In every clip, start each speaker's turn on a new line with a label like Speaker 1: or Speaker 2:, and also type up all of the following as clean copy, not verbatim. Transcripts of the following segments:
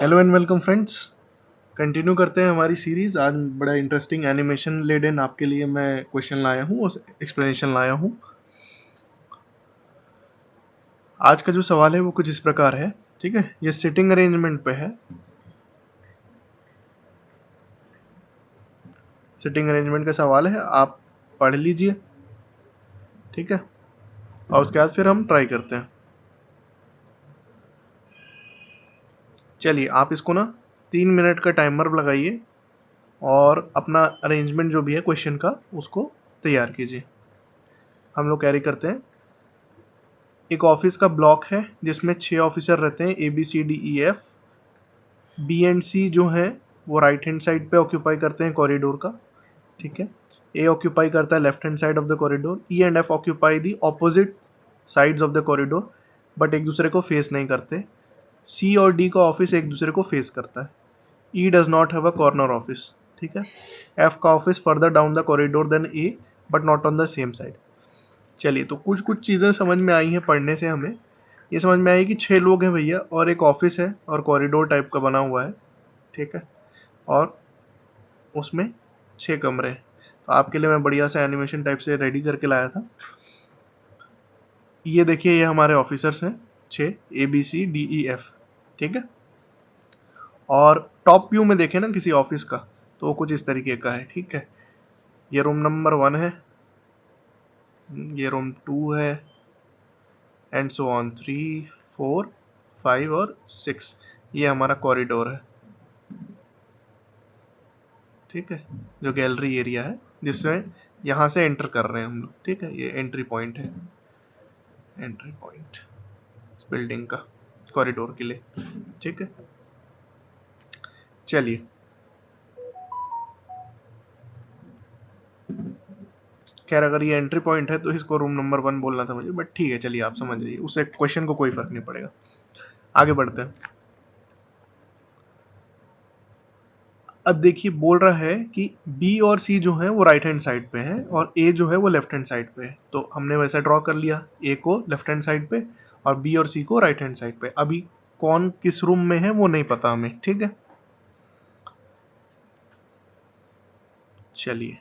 Speaker 1: Hello and welcome friends. Continue करते हैं हमारी सीरीज़। आज बड़ा इंटरेस्टिंग एनिमेशन लेड आपके लिए मैं क्वेश्चन लाया हूँ और एक्सप्लेनेशन लाया हूँ। आज का जो सवाल है वो कुछ इस प्रकार है, ठीक है। ये सिटिंग अरेंजमेंट पे है। सिटिंग अरेंजमेंट का सवाल है, आप पढ़ लीजिए, ठीक है। और उसके बाद फिर हम ट्राई करते हैं। चलिए, आप इसको ना 3 मिनट का टाइमर लगाइए और अपना अरेंजमेंट जो भी है क्वेश्चन का उसको तैयार कीजिए। हम लोग कैरी करते हैं। एक ऑफिस का ब्लॉक है जिसमें 6 ऑफिसर रहते हैं, ABCDEF। बी एंड सी जो है वो राइट हैंड साइड पे ऑक्यूपाई करते हैं कॉरिडोर का, ठीक है। ए ऑक्यूपाई करता है left hand side of the corridor. E and F occupy the opposite sides of the corridor, but एक दूसरे को फेस नहीं करते। सी और डी का ऑफिस एक दूसरे को फेस करता है। E does not have a corner office, ठीक है। एफ का office further down the corridor than A, but not on the same side. चलिए, तो कुछ कुछ चीज़ें समझ में आई हैं पढ़ने से। हमें ये समझ में आई कि 6 लोग हैं भैया, और एक ऑफिस है और कॉरिडोर टाइप का बना हुआ है, ठीक है। और उसमें 6 कमरे हैं। तो आपके लिए मैं बढ़िया सा एनिमेशन टाइप से रेडी करके लाया था। ये देखिए, ये हमारे ऑफिसर्स हैं 6, ABCDEF, ठीक है। और टॉप व्यू में देखें ना किसी ऑफिस का, तो वो कुछ इस तरीके का है, ठीक है। ये रूम नंबर 1 है, ये रूम 2 है, एंड सो ऑन 3, 4, 5 और 6। ये हमारा कॉरिडोर है, ठीक है, जो गैलरी एरिया है जिसमें यहाँ से एंटर कर रहे हैं हम लोग, ठीक है। ये एंट्री पॉइंट है, एंट्री पॉइंट इस बिल्डिंग का कॉरिडोर के लिए, ठीक है। चलिए, खैर अगर ये एंट्री पॉइंट है तो इसको रूम नंबर 1 बोलना था मुझे, बट ठीक है, चलिए आप समझ जाइए, उससे क्वेश्चन को कोई फर्क नहीं पड़ेगा। आगे बढ़ते हैं। अब देखिए, बोल रहा है कि बी और सी जो है वो राइट हैंड साइड पे है और ए जो है वो लेफ्ट हैंड साइड पे है। तो हमने वैसा ड्रॉ कर लिया, ए को लेफ्ट हैंड साइड पे और बी और सी को राइट हैंड साइड पे। अभी कौन किस रूम में है वो नहीं पता हमें, ठीक है। चलिए,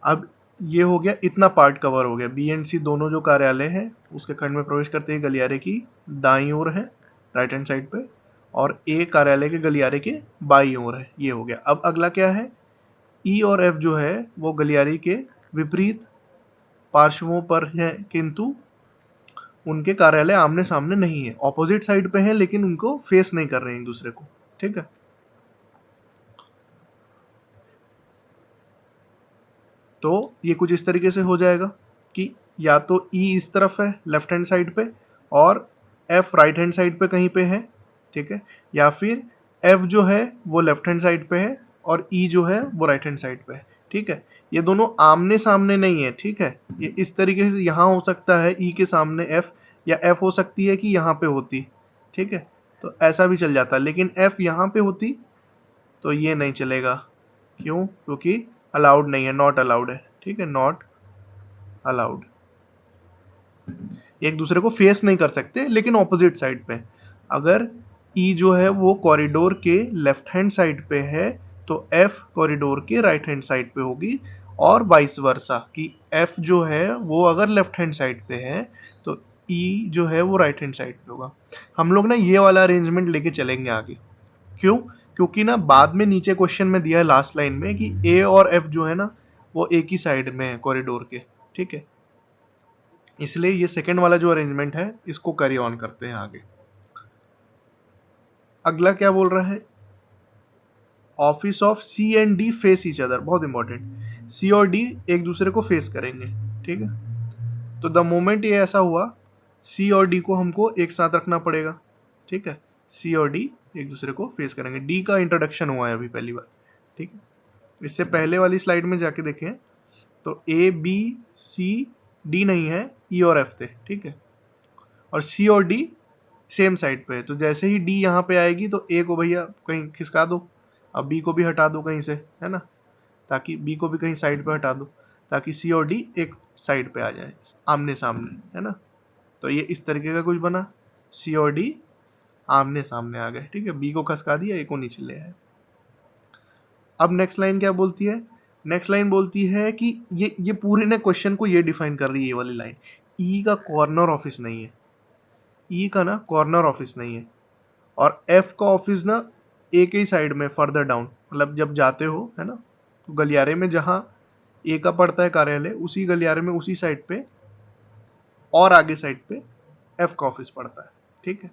Speaker 1: अब ये हो गया, इतना पार्ट कवर हो गया। बी एंड सी दोनों जो कार्यालय है उसके खंड में प्रवेश करते ही गलियारे की दाईं ओर है, राइट हैंड साइड पे, और ए कार्यालय के गलियारे के बाईं ओर है। ये हो गया। अब अगला क्या है, ई और एफ जो है वो गलियारे के विपरीत पार्श्वों पर है, किंतु उनके कार्यालय आमने सामने नहीं है, ऑपोजिट साइड पे है, लेकिन उनको फेस नहीं कर रहे हैं एक दूसरे को, ठीक है। तो ये कुछ इस तरीके से हो जाएगा कि या तो ई इस तरफ है लेफ्ट हैंड साइड पे और एफ राइट हैंड साइड पे कहीं पे है, ठीक है। या फिर एफ जो है वो लेफ्ट हैंड साइड पे है और ई जो है वो राइट हैंड साइड पे है, ठीक है। ये दोनों आमने सामने नहीं है, ठीक है। ये इस तरीके से यहाँ हो सकता है ई के सामने एफ, या एफ हो सकती है कि यहाँ पे होती, ठीक है। तो ऐसा भी चल जाता, लेकिन एफ यहाँ पे होती तो ये नहीं चलेगा। क्यों? क्योंकि अलाउड नहीं है, नॉट अलाउड है, ठीक है, नॉट अलाउड। एक दूसरे को फेस नहीं कर सकते, लेकिन ऑपोजिट साइड पे। अगर ई जो है वो कॉरिडोर के लेफ्ट हैंड साइड पे है तो एफ कॉरिडोर के राइट हैंड साइड पे होगी, और वाइस वर्सा कि एफ जो है वो अगर लेफ्ट हैंड साइड पे है तो ई जो है वो राइट हैंड साइड पे होगा। हम लोग ना ये वाला अरेंजमेंट लेके चलेंगे आगे। क्यों? क्योंकि ना बाद में नीचे क्वेश्चन में दिया है लास्ट लाइन में कि ए और एफ जो है ना वो एक ही साइड में है कॉरिडोर के, ठीक है। इसलिए ये सेकंड वाला जो अरेंजमेंट है इसको कैरी ऑन करते हैं आगे। अगला क्या बोल रहा है, office of C and D face each other. बहुत इंपॉर्टेंट, सी और डी एक दूसरे को फेस करेंगे, ठीक है। तो द मोमेंट ये ऐसा हुआ, सी और डी को हमको एक साथ रखना पड़ेगा, ठीक है। सी और डी एक दूसरे को फेस करेंगे। डी का इंट्रोडक्शन हुआ है अभी पहली बार, ठीक है। इससे पहले वाली स्लाइड में जाके देखें तो ए बी सी डी नहीं है, ई और एफ थे, ठीक है। और सी और डी सेम साइड पे है, तो जैसे ही डी यहाँ पे आएगी तो ए को भैया कहीं खिसका दो, अब बी को भी हटा दो कहीं से, है ना, ताकि बी को भी कहीं साइड पे हटा दो, ताकि सी और डी एक साइड पे आ जाए आमने सामने, है ना। तो ये इस तरीके का कुछ बना, सी और डी आमने सामने आ गए, ठीक है, बी को खसका दिया, ए को नीचे ले आए। अब नेक्स्ट लाइन क्या बोलती है? नेक्स्ट लाइन बोलती है कि ये पूरे ने क्वेश्चन को ये डिफाइन कर रही है ये वाली लाइन, ई का कॉर्नर ऑफिस नहीं है, ई का ना कॉर्नर ऑफिस नहीं है, और एफ का ऑफिस ना एक ही साइड में फर्दर डाउन, मतलब जब जाते हो है ना, तो गलियारे में जहाँ ए का पड़ता है कार्यालय, उसी गलियारे में उसी साइड पे और आगे साइड पे एफ का ऑफिस पड़ता है, ठीक है।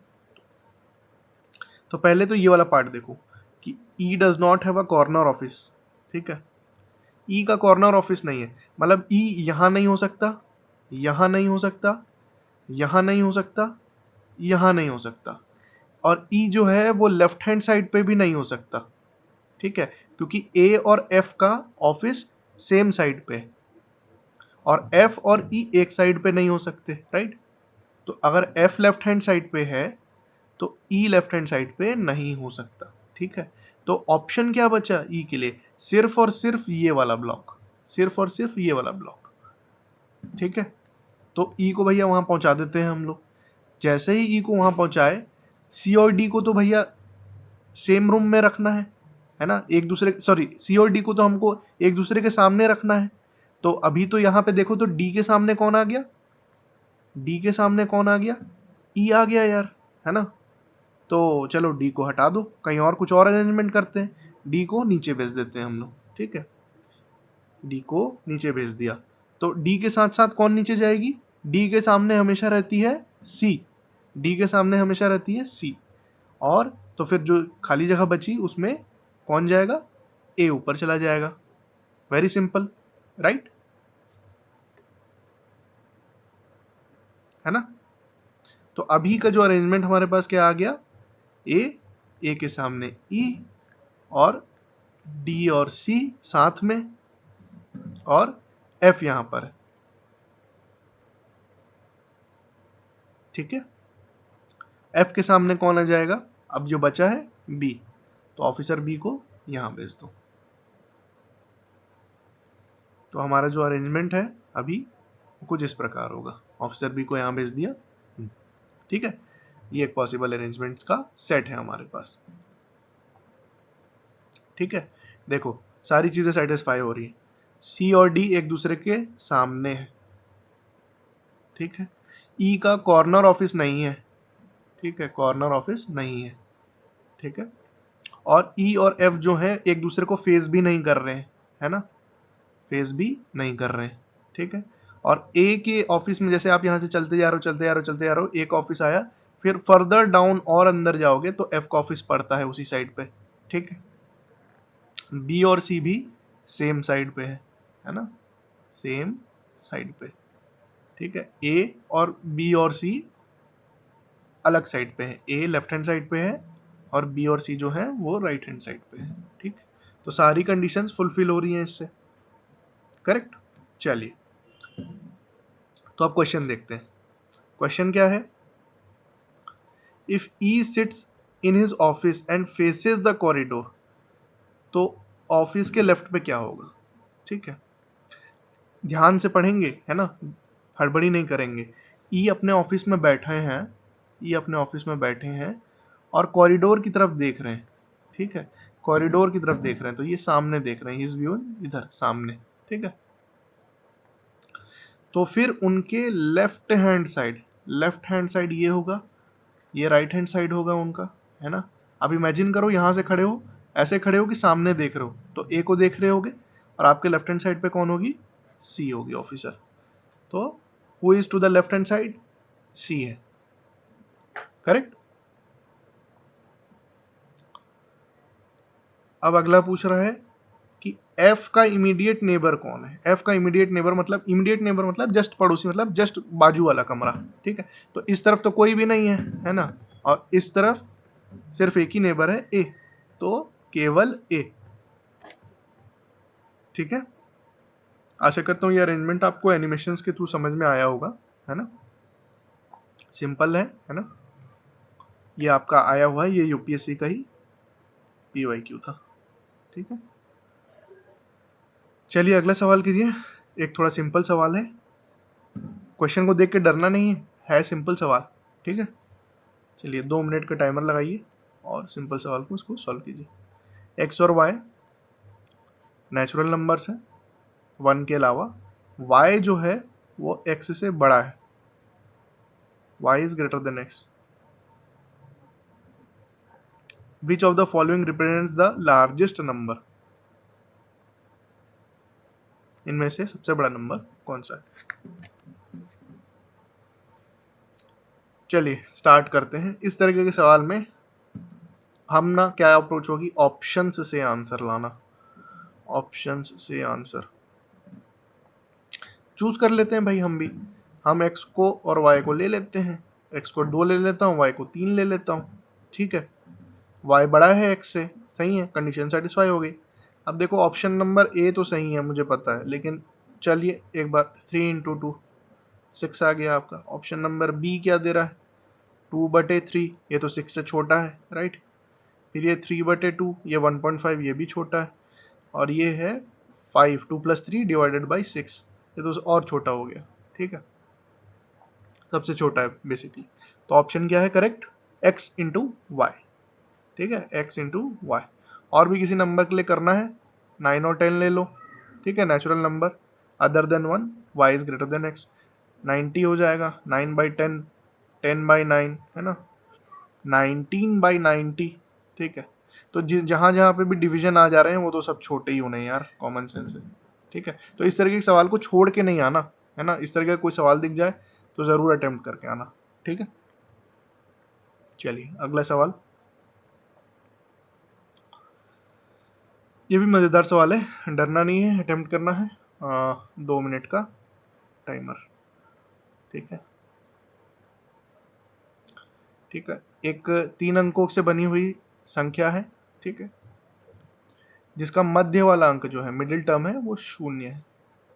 Speaker 1: तो पहले तो ये वाला पार्ट देखो कि E does not have a corner office, ठीक है, ई का कॉर्नर ऑफिस नहीं है, मतलब ई यहां नहीं हो सकता, यहां नहीं हो सकता, यहां नहीं हो सकता, यहां नहीं हो सकता, और ई जो है वो लेफ्ट हैंड साइड पे भी नहीं हो सकता, ठीक है, क्योंकि ए और एफ का ऑफिस सेम साइड पे है, और एफ और ई एक साइड पे नहीं हो सकते, राइट। तो अगर एफ लेफ्ट हैंड साइड पे है तो ई लेफ्ट हैंड साइड पे नहीं हो सकता, ठीक है। तो ऑप्शन क्या बचा ई के लिए? सिर्फ और सिर्फ ये वाला ब्लॉक, सिर्फ और सिर्फ ये वाला ब्लॉक, ठीक है। तो ई को भैया वहां पहुंचा देते हैं हम लोग। जैसे ही ई को वहां पहुंचाए, सी और डी को तो भैया सेम रूम में रखना है ना, एक दूसरे, सॉरी, सी और डी को तो हमको एक दूसरे के सामने रखना है। तो अभी तो यहाँ पे देखो तो डी के सामने कौन आ गया? डी के सामने कौन आ गया? ई आ गया यार, है ना। तो चलो डी को हटा दो, कहीं और कुछ और अरेंजमेंट करते हैं, डी को नीचे भेज देते हैं हम लोग, ठीक है। डी को नीचे भेज दिया, तो डी के साथ साथ कौन नीचे जाएगी? डी के सामने हमेशा रहती है सी, डी के सामने हमेशा रहती है सी, और तो फिर जो खाली जगह बची उसमें कौन जाएगा? ए ऊपर चला जाएगा। वेरी सिंपल, राइट, है ना। तो अभी का जो अरेंजमेंट हमारे पास क्या आ गया? ए के सामने ई, और डी और सी साथ में, और एफ यहां पर है, ठीक है। एफ के सामने कौन आ जाएगा? अब जो बचा है बी, तो ऑफिसर बी को यहां भेज दो। तो हमारा जो अरेंजमेंट है अभी कुछ इस प्रकार होगा, ऑफिसर बी को यहां भेज दिया, ठीक है। ये एक पॉसिबल अरेंजमेंट्स का सेट है हमारे पास, ठीक है। देखो सारी चीजें सेटिस्फाई हो रही है, सी और डी एक दूसरे के सामने है, ठीक है। ई का कॉर्नर ऑफिस नहीं है, ठीक है, कॉर्नर ऑफिस नहीं है, ठीक है। और ई और एफ जो है एक दूसरे को फेस भी नहीं कर रहे हैं, है ना, फेस भी नहीं कर रहे हैं, ठीक है। और ए के ऑफिस में जैसे आप यहाँ से चलते जा रहे हो, चलते जा रहे हो, चलते जा रहे हो, एक ऑफिस आया, फिर फर्दर डाउन और अंदर जाओगे तो एफ का ऑफिस पड़ता है उसी साइड पे, ठीक है। बी और सी भी सेम साइड पे है ना, सेम साइड पे, ठीक है। ए और बी और सी अलग साइड पे है, ए लेफ्ट हैंड साइड पे है और बी और सी जो है वो राइट हैंड साइड पे है, ठीक। तो सारी कंडीशंस फुलफिल हो रही हैं इससे, करेक्ट। चलिए तो अब क्वेश्चन देखते हैं। क्वेश्चन क्या है? If E sits in his office and faces the corridor, तो ऑफिस के लेफ्ट पे क्या होगा, ठीक है। ध्यान से पढ़ेंगे, है ना, हड़बड़ी नहीं करेंगे। ई अपने ऑफिस में बैठे हैं, ई अपने ऑफिस में बैठे हैं और कॉरिडोर की तरफ देख रहे हैं, ठीक है, कॉरिडोर की तरफ देख रहे हैं, तो ये सामने देख रहे हैं, हिज व्यू इधर सामने, ठीक है। तो फिर उनके लेफ्ट हैंड साइड ये होगा, ये राइट हैंड साइड होगा उनका, है ना। अब इमेजिन करो यहाँ से खड़े हो, ऐसे खड़े हो कि सामने देख रहे हो, तो ए को देख रहे होगे, और आपके लेफ्ट हैंड साइड पे कौन होगी? सी होगी, ऑफिसर। तो who is to the left hand side? C है, करेक्ट। अब अगला पूछ रहा है कि एफ का इमीडिएट नेबर कौन है? एफ का इमीडिएट नेबर मतलब जस्ट पड़ोसी, मतलब जस्ट बाजू वाला कमरा, ठीक है। तो इस तरफ तो कोई भी नहीं है ना, और इस तरफ सिर्फ एक ही नेबर है, ए, तो केवल ए, ठीक है। आशा करता हूँ ये अरेंजमेंट आपको एनिमेशंस के थ्रू समझ में आया होगा, है ना, सिंपल है ना। ये आपका आया हुआ है, ये यूपीएससी का ही पीवाईक्यू था, ठीक है। चलिए अगला सवाल कीजिए, एक थोड़ा सिंपल सवाल है, क्वेश्चन को देख के डरना नहीं है सिंपल सवाल, ठीक है। चलिए 2 मिनट का टाइमर लगाइए और सिंपल सवाल को इसको सॉल्व कीजिए। एक्स और वाई नेचुरल नंबर्स हैं 1 के अलावा। वाई जो है वो एक्स से बड़ा है, Y is greater than X. Which of the following represents the largest number, इनमें से सबसे बड़ा नंबर कौन सा है। चलिए स्टार्ट करते हैं। इस तरीके के सवाल में हम ना क्या अप्रोच होगी, ऑप्शंस से आंसर लाना। ऑप्शंस से आंसर चूज कर लेते हैं भाई। हम एक्स को और वाई को ले लेते हैं। एक्स को 2 ले लेता हूँ, वाई को 3 ले लेता हूँ। ठीक है, वाई बड़ा है एक्स से, सही है, कंडीशन सेटिस्फाई हो गई। अब देखो ऑप्शन नंबर ए तो सही है मुझे पता है, लेकिन चलिए एक बार 3 इंटू 2 6 आ गया आपका। ऑप्शन नंबर बी क्या दे रहा है, 2/3, ये तो 6 से छोटा है, राइट। फिर ये 3/2, ये 1.5, ये भी छोटा है। और ये है 5, 2 + 3 डिवाइडेड बाई 6, ये तो और छोटा हो गया। ठीक है, सबसे छोटा है बेसिकली। तो ऑप्शन क्या है करेक्ट, एक्स इंटू वाई। ठीक है, एक्स इंटू वाई। और भी किसी नंबर के लिए करना है, 9 और 10 ले लो। ठीक है, natural number other than 1, Y is greater than X. 90 हो जाएगा, 9/10, 10/9 है ना, 19/90। ठीक है, तो जहाँ जहाँ पे भी डिवीजन आ जा रहे हैं वो तो सब छोटे ही होने हैं यार, कॉमन सेंस है। ठीक है, तो इस तरीके के सवाल को छोड़ के नहीं आना है ना। इस तरह का कोई सवाल दिख जाए तो ज़रूर अटेम्प्ट करके आना। ठीक है, चलिए अगला सवाल। ये भी मज़ेदार सवाल है, डरना नहीं है, अटेम्प्ट करना है। 2 मिनट का टाइमर। ठीक है, ठीक है। एक 3 अंकों से बनी हुई संख्या है, ठीक है, जिसका मध्य वाला अंक जो है, मिडिल टर्म है, वो 0 है।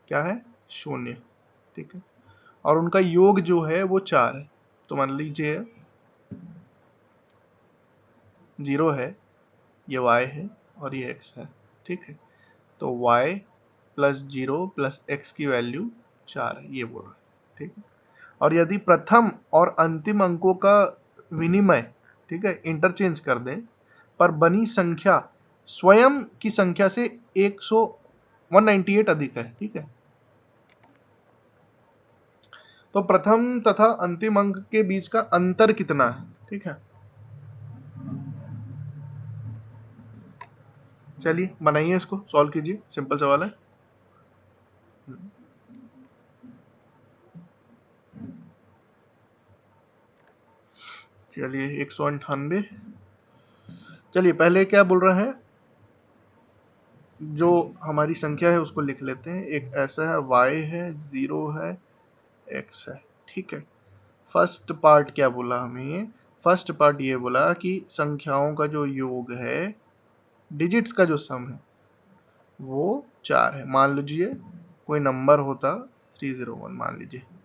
Speaker 1: क्या है, 0। ठीक है, और उनका योग जो है वो 4 है। तो मान लीजिए 0 है, ये y है और ये x है। ठीक है, तो y + 0 + x की वैल्यू 4 है, ये बोल रहे हैं। ठीक है, और यदि प्रथम और अंतिम अंकों का विनिमय, ठीक है, इंटरचेंज कर दें, पर बनी संख्या स्वयं की संख्या से 198 अधिक है। ठीक है, तो प्रथम तथा अंतिम अंक के बीच का अंतर कितना है। ठीक है, चलिए बनाइए, इसको सॉल्व कीजिए, सिंपल सवाल है। चलिए 198। चलिए पहले क्या बोल रहा है, जो हमारी संख्या है उसको लिख लेते हैं। एक ऐसा है, y है, 0 है, x है। ठीक है, फर्स्ट पार्ट क्या बोला हमें, फर्स्ट पार्ट ये बोला कि संख्याओं का जो योग है, डिजिट्स का जो सम है वो 4 है। मान लीजिए कोई नंबर होता 301,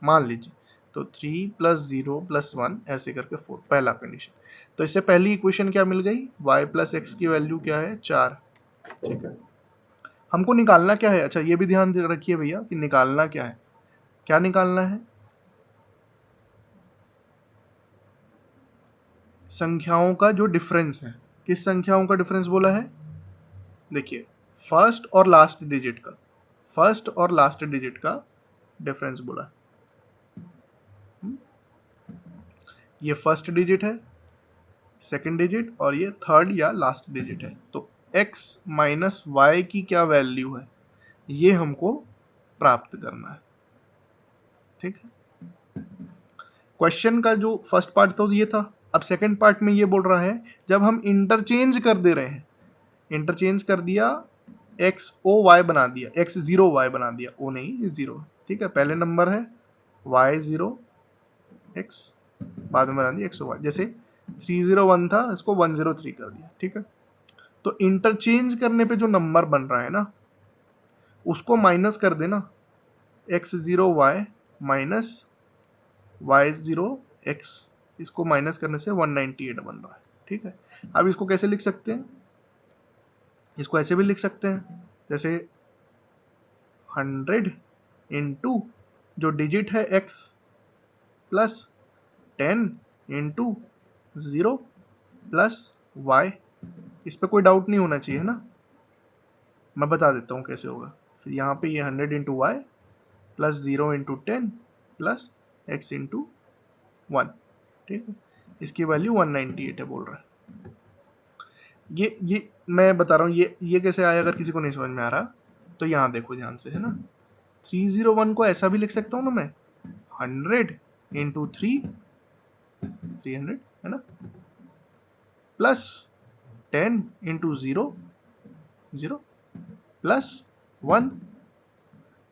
Speaker 1: मान लीजिए तो 3 + 0 + 1 ऐसे करके 4, पहला कंडीशन। तो इससे पहली इक्वेशन क्या मिल गई, y + x की वैल्यू क्या है, 4। ठीक है, हमको निकालना क्या है, अच्छा ये भी ध्यान रखिए भैया कि निकालना क्या है। क्या निकालना है, संख्याओं का जो डिफरेंस है। किस संख्याओं का डिफरेंस बोला है, देखिए फर्स्ट और लास्ट डिजिट का, फर्स्ट और लास्ट डिजिट का डिफरेंस बोला है। ये फर्स्ट डिजिट है, सेकंड डिजिट, और ये थर्ड या लास्ट डिजिट है। तो x - y की क्या वैल्यू है, ये हमको प्राप्त करना है। ठीक है, क्वेश्चन का जो फर्स्ट पार्ट तो ये था। अब सेकंड पार्ट में ये बोल रहा है, जब हम इंटरचेंज कर दे रहे हैं, इंटरचेंज कर दिया, एक्स ओ वाई बना दिया, एक्स 0 वाई बना दिया, ओ नहीं 0। ठीक है, पहले नंबर है y 0 x, बाद में बना दिया एक्स ओ वाई। जैसे 301 था, इसको 103 कर दिया। ठीक है, तो इंटरचेंज करने पे जो नंबर बन रहा है ना, उसको माइनस कर देना, x0y - y0x, इसको माइनस करने से 198 बन रहा है। ठीक है, अब इसको कैसे लिख सकते हैं, इसको ऐसे भी लिख सकते हैं, जैसे 100 इंटू जो डिजिट है x + 10 इंटू 0 प्लस y, इस पर कोई डाउट नहीं होना चाहिए है ना, मैं बता देता हूँ कैसे होगा। फिर यहाँ पे ये 100 into Y plus 0 into 10 plus x into 1, ठीक है, इसकी वैल्यू 198 है बोल रहा है। ये मैं बता रहा हूँ, ये कैसे आया, अगर किसी को नहीं समझ में आ रहा तो यहाँ देखो ध्यान से है ना। 301 को ऐसा भी लिख सकता हूँ ना मैं, 100 इंटू 300 है ना, प्लस 10 इंटू 0 प्लस 1,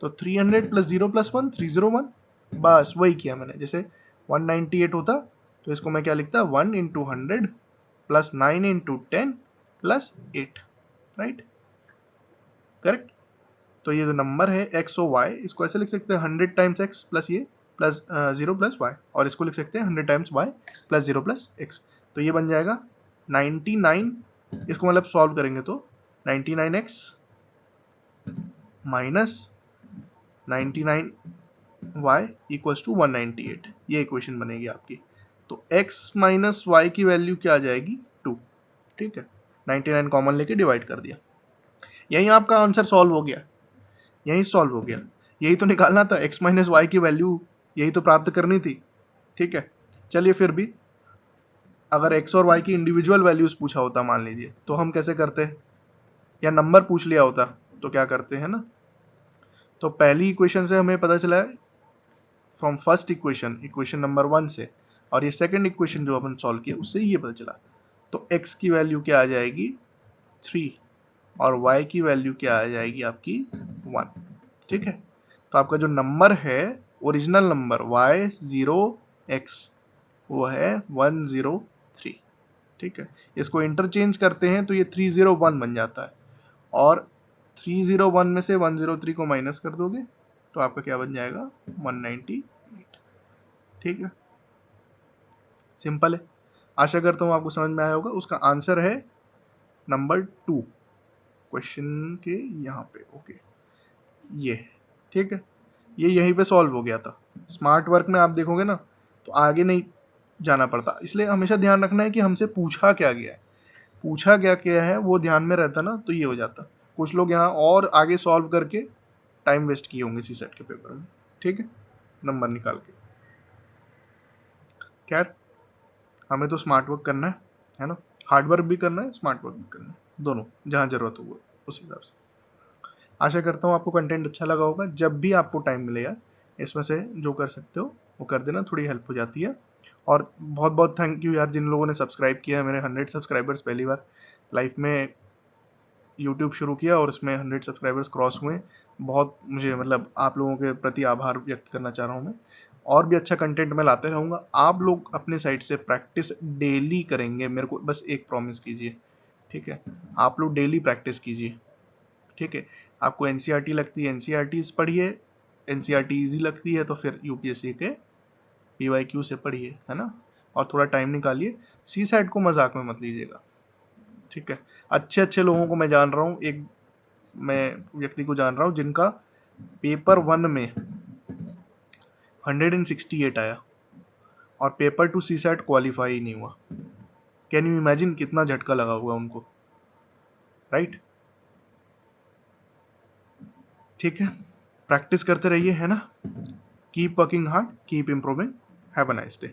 Speaker 1: तो 300 प्लस 0 प्लस 1 301, बस वही किया मैंने। जैसे 198 होता तो इसको मैं क्या लिखता, 1 into 100 plus 9 into 10 plus 8, right, correct. तो ये जो नंबर है एक्स और वाई, इसको ऐसे लिख सकते हैं 100 टाइम्स एक्स प्लस ये प्लस 0 प्लस वाई, और इसको लिख सकते हैं 100 times Y plus 0 plus X. तो ये बन जाएगा 99, इसको मतलब सॉल्व करेंगे तो 99x minus 99y equals to 198, ये इक्वेशन बनेगी आपकी। तो x माइनस वाई की वैल्यू क्या आ जाएगी, 2, ठीक है, 99 कॉमन लेके डिवाइड कर दिया, यही आपका आंसर सॉल्व हो गया, यही सॉल्व हो गया, यही तो निकालना था, x माइनस वाई की वैल्यू यही तो प्राप्त करनी थी, ठीक है। चलिए फिर भी अगर x और y की इंडिविजुअल वैल्यूज पूछा होता मान लीजिए, तो हम कैसे करते, या नंबर पूछ लिया होता तो क्या करते हैं ना। तो पहली इक्वेशन से हमें पता चला है from first equation, equation number 1 से, और ये सेकंड इक्वेशन जो अपन सॉल्व किया उससे ये पता चला। तो x की वैल्यू क्या आ जाएगी 3, और y की वैल्यू क्या आ जाएगी आपकी 1, ठीक है। तो आपका जो नंबर है ओरिजिनल नंबर y0x वो है 103, ठीक है। इसको इंटरचेंज करते हैं तो ये 301 बन जाता है, और 301 में से 103 को माइनस कर दोगे तो आपका क्या बन जाएगा 198, ठीक है, सिंपल है। आशा करता हूँ आपको समझ में आया होगा। उसका आंसर है नंबर 2 क्वेश्चन के यहाँ पे, ओके, ये ठीक है, ये यहीं पे सॉल्व हो गया था। स्मार्ट वर्क में आप देखोगे ना तो आगे नहीं जाना पड़ता, इसलिए हमेशा ध्यान रखना है कि हमसे पूछा क्या गया है, पूछा क्या क्या है वो ध्यान में रहता ना, तो ये हो जाता। कुछ लोग यहाँ और आगे सॉल्व करके टाइम वेस्ट किए होंगे सी सेट के पेपर में, ठीक है, नंबर निकाल के। खैर हमें तो स्मार्ट वर्क करना है ना, हार्ड वर्क भी करना है, स्मार्ट वर्क भी करना है, दोनों जहाँ ज़रूरत हो उस हिसाब से। आशा करता हूँ आपको कंटेंट अच्छा लगा होगा। जब भी आपको टाइम मिले यार, इसमें से जो कर सकते हो वो कर देना, थोड़ी हेल्प हो जाती है। और बहुत बहुत थैंक यू यार जिन लोगों ने सब्सक्राइब किया है, मेरे 100 सब्सक्राइबर्स पहली बार लाइफ में यूट्यूब शुरू किया और उसमें 100 सब्सक्राइबर्स क्रॉस हुए। बहुत मुझे मतलब आप लोगों के प्रति आभार व्यक्त करना चाह रहा हूँ मैं। और भी अच्छा कंटेंट मैं लाते रहूँगा। आप लोग अपने साइड से प्रैक्टिस डेली करेंगे, मेरे को बस एक प्रॉमिस कीजिए, ठीक है, आप लोग डेली प्रैक्टिस कीजिए, ठीक है। आपको एनसीईआरटी लगती है, एनसीईआरटीज़ पढ़िए, एनसीईआरटी ईजी लगती है तो फिर यूपीएससी के पीवाईक्यू से पढ़िए, है ना, और थोड़ा टाइम निकालिए। सी सेट को मजाक में मत लीजिएगा, ठीक है। अच्छे अच्छे लोगों को मैं जान रहा हूँ, एक मैं व्यक्ति को जान रहा हूँ जिनका पेपर 1 में 168 आया और पेपर 2 सी सेट क्वालिफाई ही नहीं हुआ। कैन यू इमेजिन कितना झटका लगा हुआ उनको, राइट, ठीक है। प्रैक्टिस करते रहिए, है ना, keep working hard, keep improving, have a nice day.